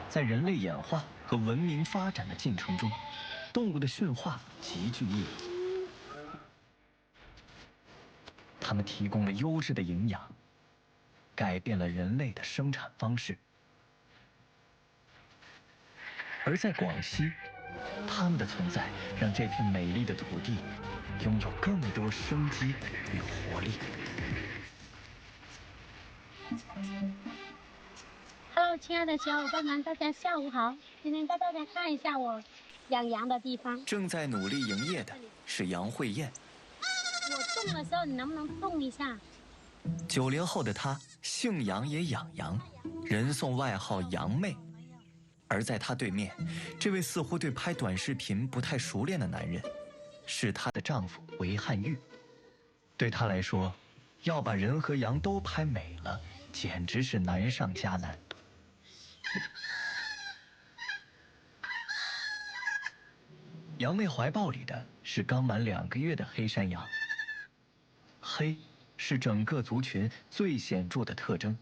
在人类演化和文明发展的进程中，动物的驯化极具意义。它们提供了优质的营养，改变了人类的生产方式。而在广西，它们的存在让这片美丽的土地拥有更多生机与活力。Hello， 亲爱的小伙伴们，大家下午好！今天带大家看一下我养羊的地方。正在努力营业的是杨慧燕。我动的时候，你能不能动一下？90后的她姓杨也养羊，人送外号杨妹。而在她对面，这位似乎对拍短视频不太熟练的男人，是她的丈夫韦汉玉。对她来说，要把人和羊都拍美了，简直是难上加难。杨妹怀抱里的是刚满2个月的黑山羊。黑是整个族群最显著的特征。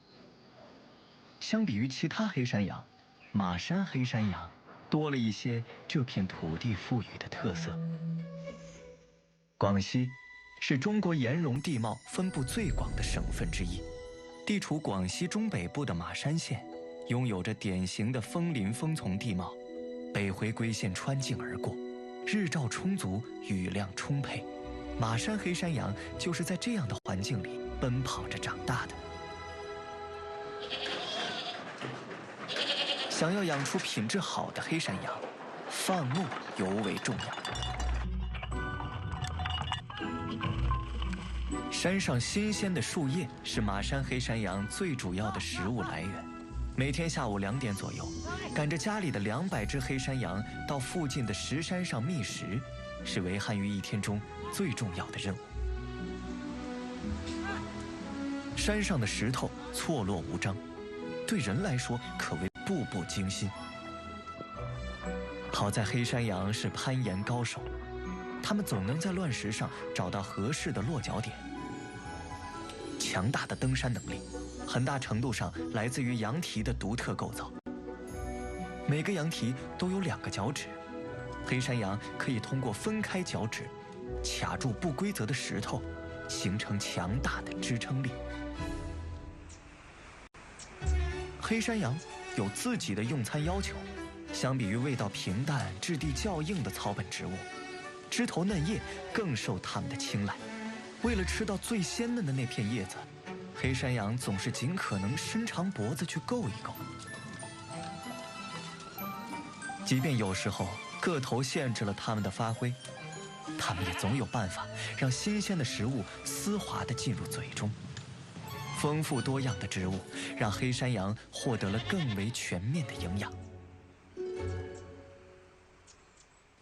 相比于其他黑山羊，马山黑山羊多了一些这片土地赋予的特色。广西是中国岩溶地貌分布最广的省份之一，地处广西中北部的马山县，拥有着典型的枫林枫丛地貌，北回归线穿境而过，日照充足，雨量充沛。马山黑山羊就是在这样的环境里奔跑着长大的。想要养出品质好的黑山羊，放牧尤为重要。山上新鲜的树叶是马山黑山羊最主要的食物来源。每天下午2点左右，赶着家里的200只黑山羊到附近的石山上觅食，是韦汉玉一天中最重要的任务。山上的石头错落无章，对人来说可谓步步惊心。好在黑山羊是攀岩高手，它们总能在乱石上找到合适的落脚点。强大的登山能力，很大程度上来自于羊蹄的独特构造。每个羊蹄都有2个脚趾，黑山羊可以通过分开脚趾卡住不规则的石头，形成强大的支撑力。黑山羊有自己的用餐要求，相比于味道平淡、质地较硬的草本植物，枝头嫩叶更受它们的青睐。为了吃到最鲜嫩的那片叶子，黑山羊总是尽可能伸长脖子去够一够。即便有时候个头限制了它们的发挥，它们也总有办法让新鲜的食物丝滑地进入嘴中。丰富多样的植物让黑山羊获得了更为全面的营养。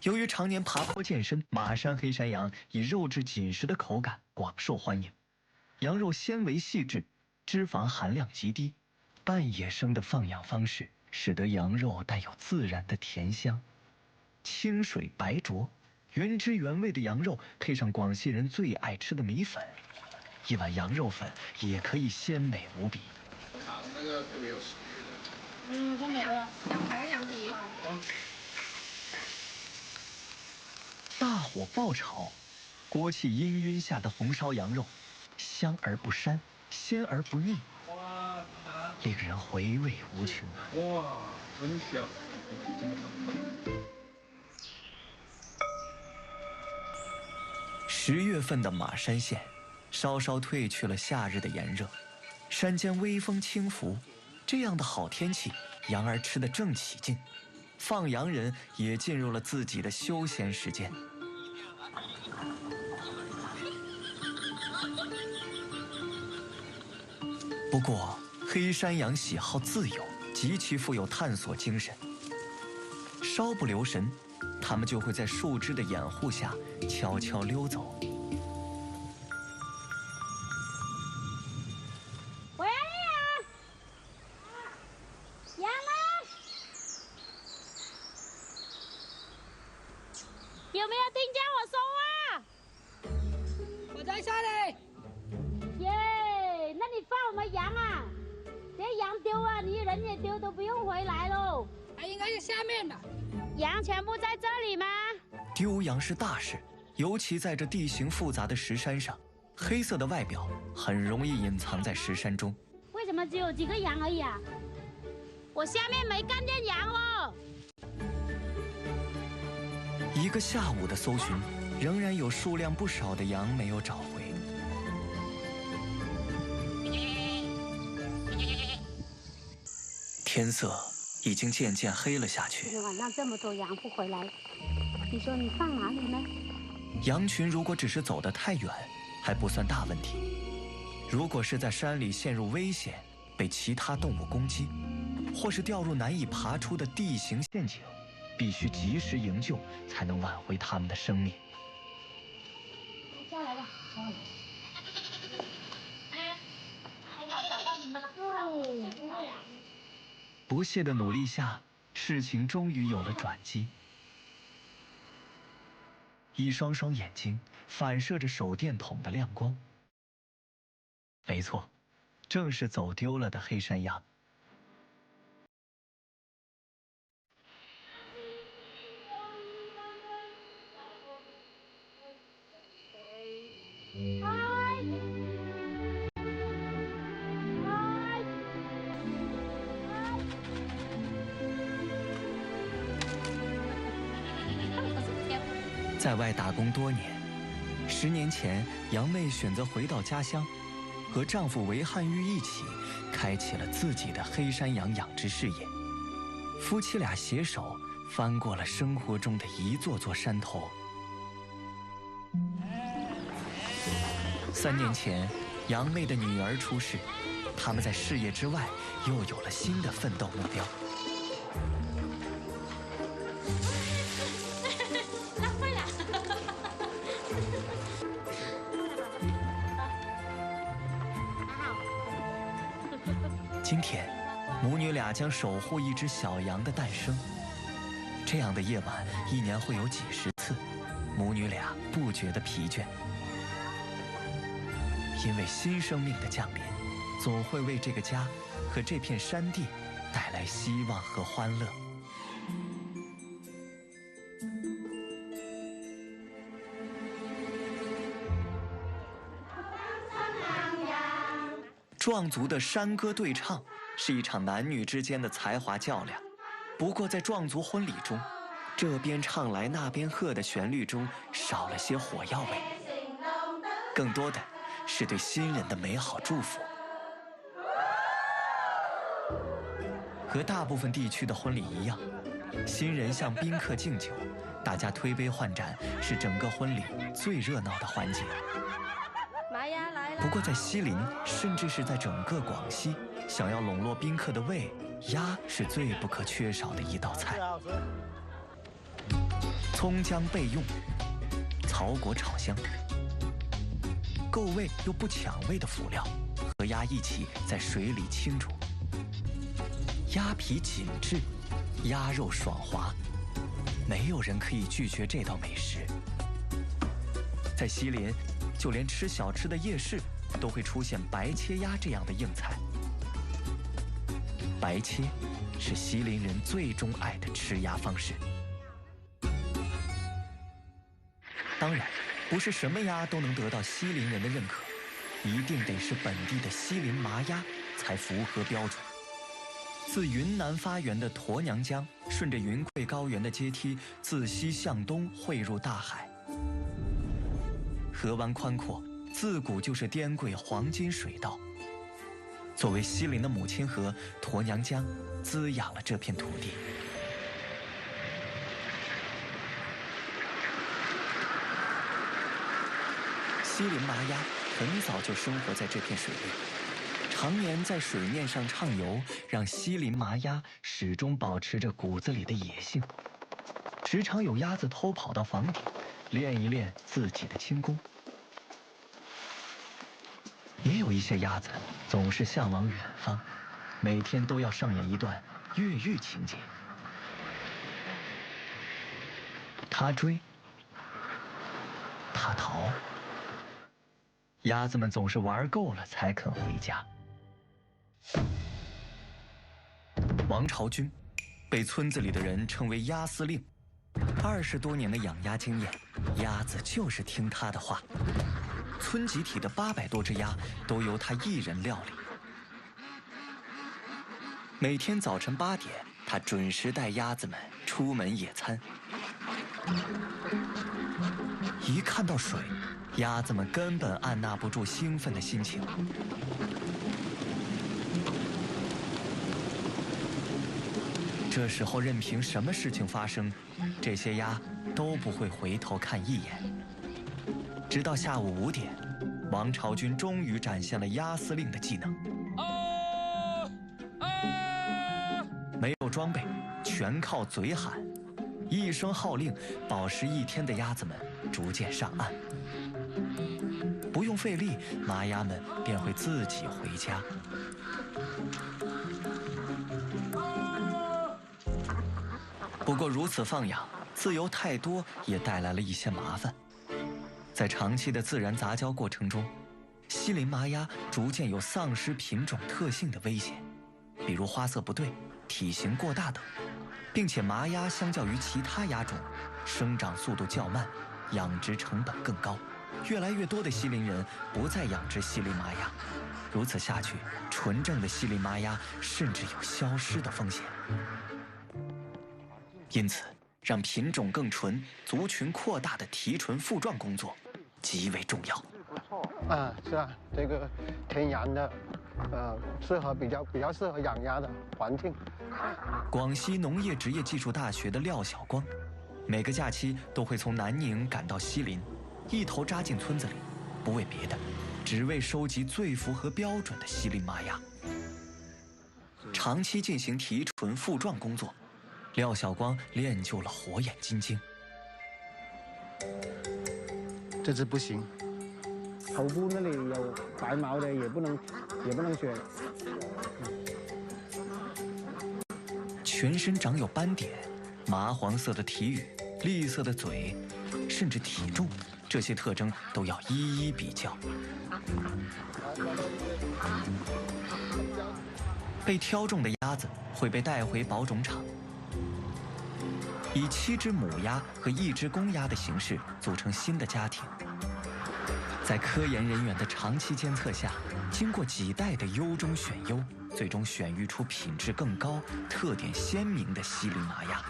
由于常年爬坡健身，马山黑山羊以肉质紧实的口感广受欢迎。羊肉纤维细致，脂肪含量极低，半野生的放养方式使得羊肉带有自然的甜香，清水白灼，原汁原味的羊肉配上广西人最爱吃的米粉，一碗羊肉粉也可以鲜美无比。那个特别有食欲。真的饿，羊排羊蹄。大火爆炒，锅气氤氲下的红烧羊肉，香而不膻，鲜而不腻，令人回味无穷。哇，真香！10月份的马山县，稍稍褪去了夏日的炎热，山间微风轻拂，这样的好天气，羊儿吃得正起劲，放羊人也进入了自己的休闲时间。不过，黑山羊喜好自由，极其富有探索精神。稍不留神，它们就会在树枝的掩护下悄悄溜走。喂，羊呢？有没有听见我说话？我在这里。耶，那你放我们羊啊？这羊丢丢啊，你人也丢，都不用回来喽。它应该是下面的。羊全部在这里吗？丢羊是大事，尤其在这地形复杂的石山上，黑色的外表很容易隐藏在石山中。为什么只有几个羊而已啊？我下面没看见羊哦。一个下午的搜寻，仍然有数量不少的羊没有找回。天色已经渐渐黑了下去。今天晚上这么多羊不回来，你说你放哪里呢？羊群如果只是走得太远，还不算大问题；如果是在山里陷入危险，被其他动物攻击，或是掉入难以爬出的地形陷阱，必须及时营救，才能挽回它们的生命。下来吧。不懈的努力下，事情终于有了转机。一双双眼睛反射着手电筒的亮光。没错，正是走丢了的黑山羊。在外打工多年，10年前，杨妹选择回到家乡，和丈夫韦汉玉一起开启了自己的黑山羊养殖事业。夫妻俩携手翻过了生活中的一座座山头。3年前，杨妹的女儿出世，他们在事业之外又有了新的奋斗目标。今天，母女俩将守护一只小羊的诞生。这样的夜晚，1年会有几10次，母女俩不觉得疲倦。因为新生命的降临，总会为这个家和这片山地带来希望和欢乐。壮族的山歌对唱是一场男女之间的才华较量。不过在壮族婚礼中，这边唱来那边和的旋律中少了些火药味，更多的是对新人的美好祝福。和大部分地区的婚礼一样，新人向宾客敬酒，大家推杯换盏，是整个婚礼最热闹的环节。不过在西林，甚至是在整个广西，想要笼络宾客的胃，鸭是最不可缺少的一道菜。葱姜备用，草果炒香，够味又不抢味的辅料，和鸭一起在水里清煮。鸭皮紧致，鸭肉爽滑，没有人可以拒绝这道美食。在西林，就连吃小吃的夜市都会出现白切鸭这样的硬菜。白切是西林人最钟爱的吃鸭方式。当然，不是什么鸭都能得到西林人的认可，一定得是本地的西林麻鸭才符合标准。自云南发源的沱阳江，顺着云贵高原的阶梯自西向东汇入大海。河湾宽阔，自古就是滇贵黄金水道。作为西林的母亲河，沱阳江滋养了这片土地。西林麻鸭很早就生活在这片水域，常年在水面上畅游，让西林麻鸭始终保持着骨子里的野性。时常有鸭子偷跑到房顶，练一练自己的轻功。也有一些鸭子总是向往远方，每天都要上演一段越狱情节。他追，他逃，鸭子们总是玩够了才肯回家。王朝军被村子里的人称为鸭司令，20多年的养鸭经验，鸭子就是听他的话。村集体的800多只鸭都由他一人料理。每天早晨8点，他准时带鸭子们出门野餐。一看到水，鸭子们根本按捺不住兴奋的心情。这时候，任凭什么事情发生，这些鸭都不会回头看一眼。直到下午5点，王朝军终于展现了鸭司令的技能。没有装备，全靠嘴喊。一声号令，饱食1天的鸭子们逐渐上岸。不用费力，麻鸭们便会自己回家。不过如此放养，自由太多也带来了一些麻烦。在长期的自然杂交过程中，西林麻鸭逐渐有丧失品种特性的危险，比如花色不对、体型过大等，并且麻鸭相较于其他鸭种，生长速度较慢，养殖成本更高。越来越多的西林人不再养殖西林麻鸭，如此下去，纯正的西林麻鸭甚至有消失的风险。因此，让品种更纯、族群扩大的提纯复壮工作极为重要。是啊，这个天然的，比较适合养鸭的环境。广西农业职业技术大学的廖晓光，每个假期都会从南宁赶到西林，一头扎进村子里，不为别的，只为收集最符合标准的西林麻鸭。长期进行提纯复壮工作，廖晓光练就了火眼金睛。这只不行，头部那里有白毛的也不能选。全身长有斑点，麻黄色的体羽，栗色的嘴，甚至体重，这些特征都要一一比较。被挑中的鸭子会被带回保种场，以7只母鸭和1只公鸭的形式组成新的家庭。在科研人员的长期监测下，经过几代的优中选优，最终选育出品质更高、特点鲜明的西林麻鸭。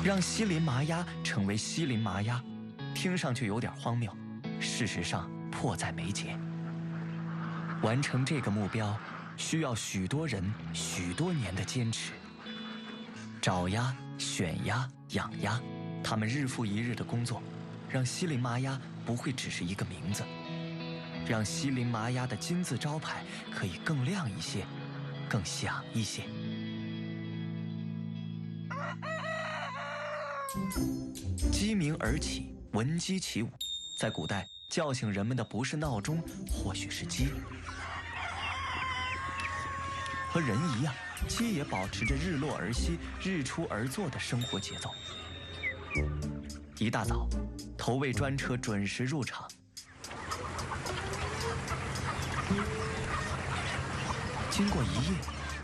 让西林麻鸭成为西林麻鸭，听上去有点荒谬，事实上迫在眉睫。完成这个目标，需要许多人许多年的坚持。找鸭、选鸭、养鸭，他们日复一日的工作，让西林麻鸭不会只是一个名字，让西林麻鸭的金字招牌可以更亮一些，更响一些。鸡鸣而起，闻鸡起舞。在古代，叫醒人们的不是闹钟，或许是鸡。和人一样，鸡也保持着日落而息、日出而作的生活节奏。一大早，投喂专车准时入场。经过一夜，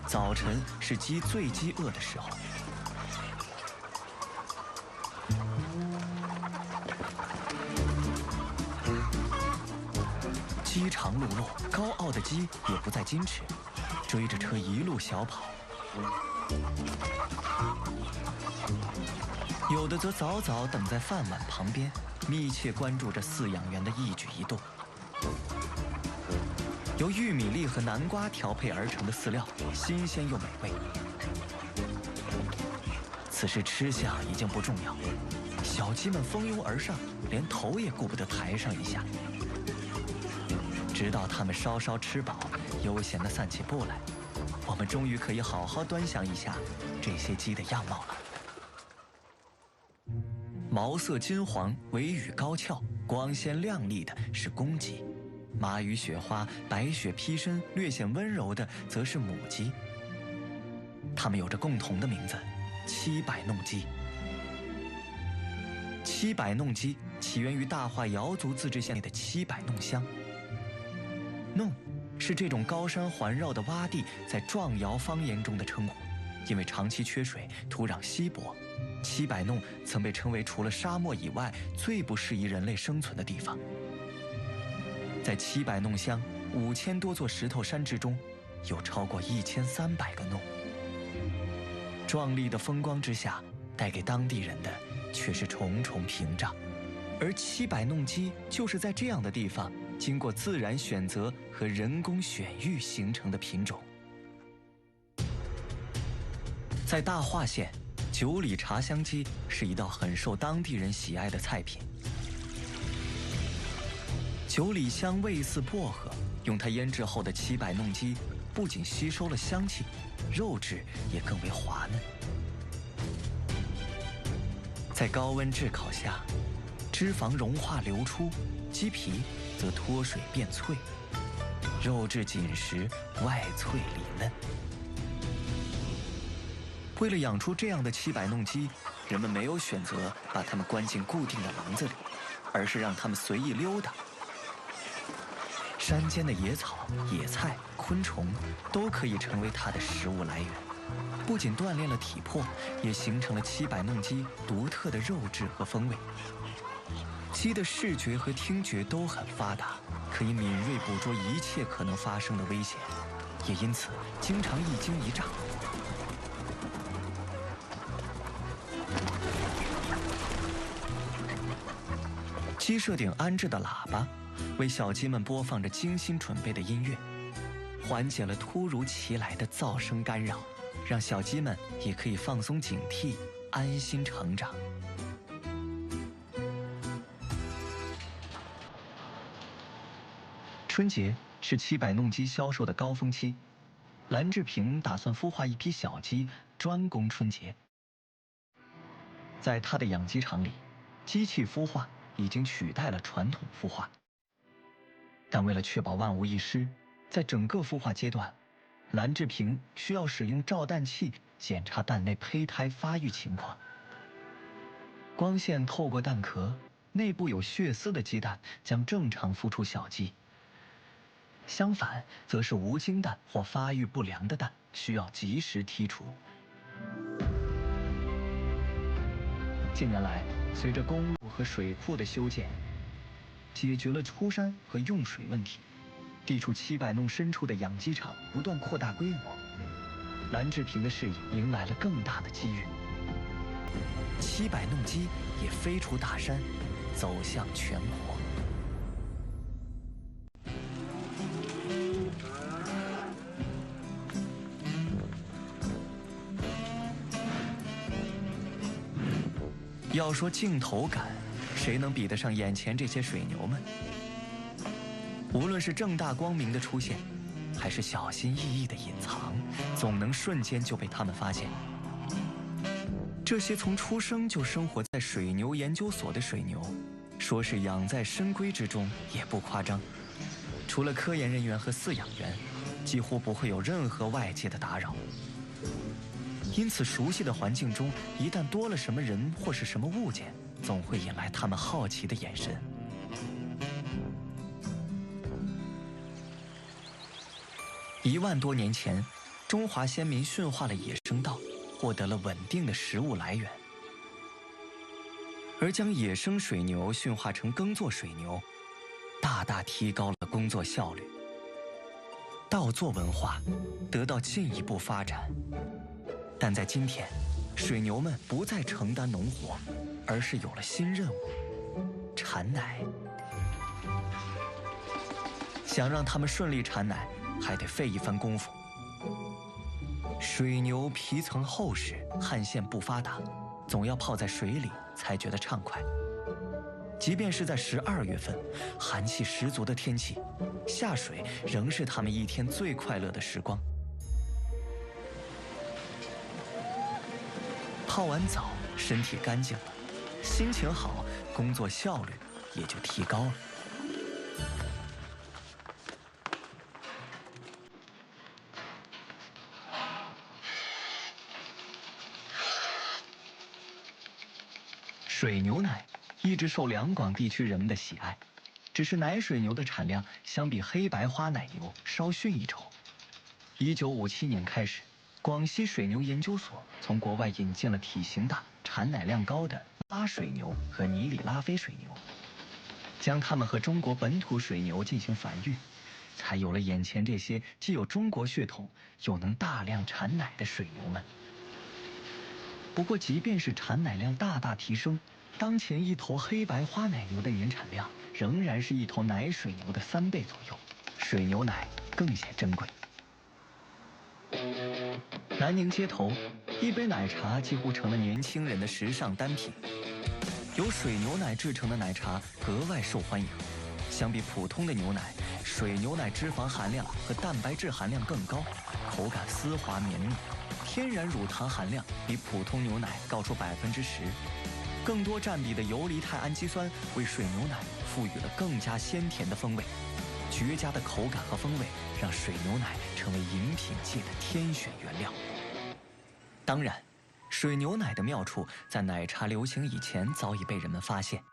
早晨是鸡最饥饿的时候。饥肠辘辘，高傲的鸡也不再矜持，追着车一路小跑。有的则早早等在饭碗旁边，密切关注着饲养员的一举一动。由玉米粒和南瓜调配而成的饲料，新鲜又美味。此时吃相已经不重要，小鸡们蜂拥而上，连头也顾不得抬上一下。直到它们稍稍吃饱，悠闲地散起步来，我们终于可以好好端详一下这些鸡的样貌了。毛色金黄，尾羽高翘，光鲜亮丽的是公鸡，马羽雪花，白雪披身，略显温柔的则是母鸡。它们有着共同的名字——七百弄鸡。七百弄鸡起源于大化瑶族自治县内的七百弄乡。弄是这种高山环绕的洼地在壮瑶方言中的称呼。因为长期缺水，土壤稀薄，七百弄曾被称为除了沙漠以外最不适宜人类生存的地方。在七百弄乡5000多座石头山之中，有超过1300个弄。壮丽的风光之下，带给当地人的却是重重屏障。而七百弄鸡就是在这样的地方，经过自然选择和人工选育形成的品种。在大化县，9里茶香鸡是一道很受当地人喜爱的菜品。9里香味似薄荷，用它腌制后的七百弄鸡不仅吸收了香气，肉质也更为滑嫩。在高温炙烤下，脂肪融化流出，鸡皮则脱水变脆，肉质紧实，外脆里嫩。为了养出这样的七百弄鸡，人们没有选择把它们关进固定的笼子里，而是让它们随意溜达。山间的野草、野菜、昆虫都可以成为它的食物来源，不仅锻炼了体魄，也形成了七百弄鸡独特的肉质和风味。鸡的视觉和听觉都很发达，可以敏锐捕捉一切可能发生的危险，也因此经常一惊一乍。鸡舍顶安置的喇叭，为小鸡们播放着精心准备的音乐，缓解了突如其来的噪声干扰，让小鸡们也可以放松警惕，安心成长。春节是七百弄鸡销售的高峰期，蓝志平打算孵化一批小鸡，专攻春节。在他的养鸡场里，机器孵化已经取代了传统孵化，但为了确保万无一失，在整个孵化阶段，蓝志平需要使用照蛋器检查蛋内胚胎发育情况。光线透过蛋壳，内部有血丝的鸡蛋将正常孵出小鸡，相反，则是无精蛋或发育不良的蛋需要及时剔除。近年来，随着公路和水库的修建，解决了出山和用水问题，地处700弄深处的养鸡场不断扩大规模，蓝志平的事业迎来了更大的机遇。700弄鸡也飞出大山，走向全国。要说镜头感，谁能比得上眼前这些水牛们？无论是正大光明的出现，还是小心翼翼的隐藏，总能瞬间就被他们发现。这些从出生就生活在水牛研究所的水牛，说是养在深闺之中也不夸张。除了科研人员和饲养员，几乎不会有任何外界的打扰。因此，熟悉的环境中，一旦多了什么人或是什么物件，总会引来他们好奇的眼神。1万多年前，中华先民驯化了野生稻，获得了稳定的食物来源。而将野生水牛驯化成耕作水牛，大大提高了工作效率。稻作文化得到进一步发展。但在今天，水牛们不再承担农活，而是有了新任务——产奶。想让它们顺利产奶，还得费一番功夫。水牛皮层厚实，汗腺不发达，总要泡在水里才觉得畅快。即便是在12月份，寒气十足的天气，下水仍是它们一天最快乐的时光。泡完澡，身体干净了，心情好，工作效率也就提高了。水牛奶一直受两广地区人们的喜爱，只是奶水牛的产量相比黑白花奶牛稍逊一筹。1957年开始，广西水牛研究所从国外引进了体型大、产奶量高的拉水牛和尼里拉菲水牛，将它们和中国本土水牛进行繁育，才有了眼前这些既有中国血统又能大量产奶的水牛们。不过，即便是产奶量大大提升，当前一头黑白花奶牛的年产量仍然是一头奶水牛的3倍左右，水牛奶更显珍贵。南宁街头，一杯奶茶几乎成了年轻人的时尚单品。由水牛奶制成的奶茶格外受欢迎。相比普通的牛奶，水牛奶脂肪含量和蛋白质含量更高，口感丝滑绵密，天然乳糖含量比普通牛奶高出10%，更多占比的游离肽氨基酸为水牛奶赋予了更加鲜甜的风味。绝佳的口感和风味让水牛奶成为饮品界的天选原料。当然，水牛奶的妙处在奶茶流行以前早已被人们发现。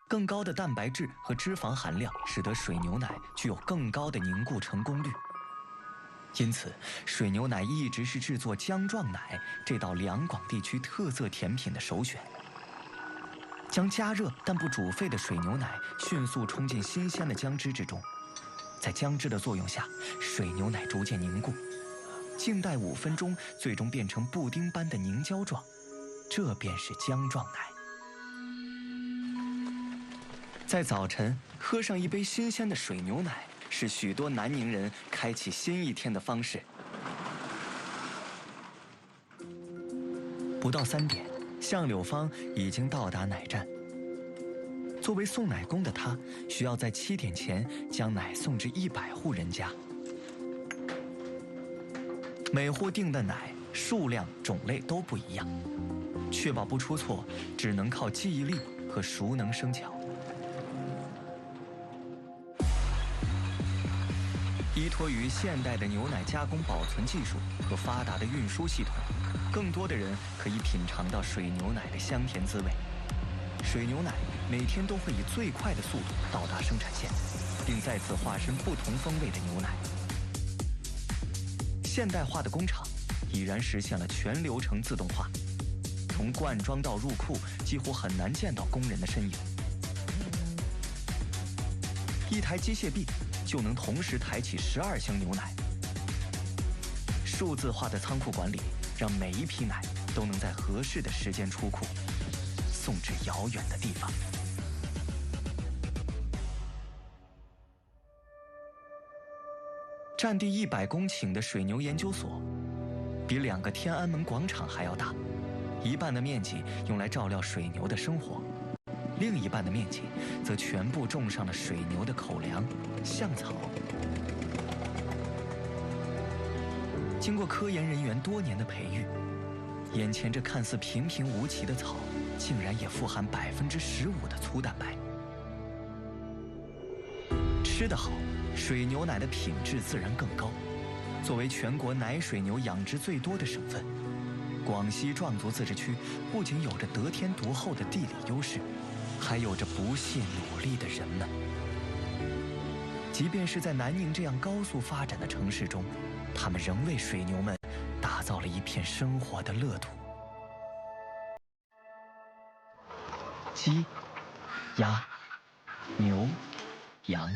更高的蛋白质和脂肪含量使得水牛奶具有更高的凝固成功率，因此水牛奶一直是制作浆状奶这道两广地区特色甜品的首选。将加热但不煮沸的水牛奶迅速冲进新鲜的浆汁之中，在浆汁的作用下，水牛奶逐渐凝固，静待5分钟，最终变成布丁般的凝胶状，这便是浆状奶。在早晨喝上一杯新鲜的水牛奶，是许多南宁人开启新一天的方式。不到3点，向柳芳已经到达奶站。作为送奶工的他，需要在7点前将奶送至100户人家。每户订的奶数量、种类都不一样，确保不出错，只能靠记忆力和熟能生巧。依托于现代的牛奶加工保存技术和发达的运输系统，更多的人可以品尝到水牛奶的香甜滋味。水牛奶每天都会以最快的速度到达生产线，并在此化身不同风味的牛奶。现代化的工厂已然实现了全流程自动化，从灌装到入库几乎很难见到工人的身影。一台机械臂就能同时抬起12箱牛奶。数字化的仓库管理让每一批奶都能在合适的时间出库，送至遥远的地方。占地100公顷的水牛研究所，比2个天安门广场还要大，一半的面积用来照料水牛的生活，另一半的面积则全部种上了水牛的口粮橡草。经过科研人员多年的培育，眼前这看似平平无奇的草，竟然也富含15%的粗蛋白。吃得好，水牛奶的品质自然更高。作为全国奶水牛养殖最多的省份，广西壮族自治区不仅有着得天独厚的地理优势，还有着不懈努力的人们。即便是在南宁这样高速发展的城市中，他们仍为水牛们打造了一片生活的乐土。鸡、鸭、牛、羊，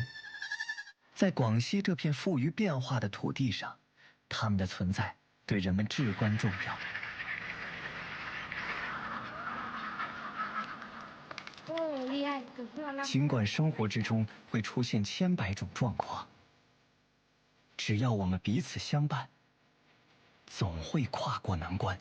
在广西这片富于变化的土地上，它们的存在对人们至关重要。厉害！尽管生活之中会出现千百种状况，只要我们彼此相伴，总会跨过难关。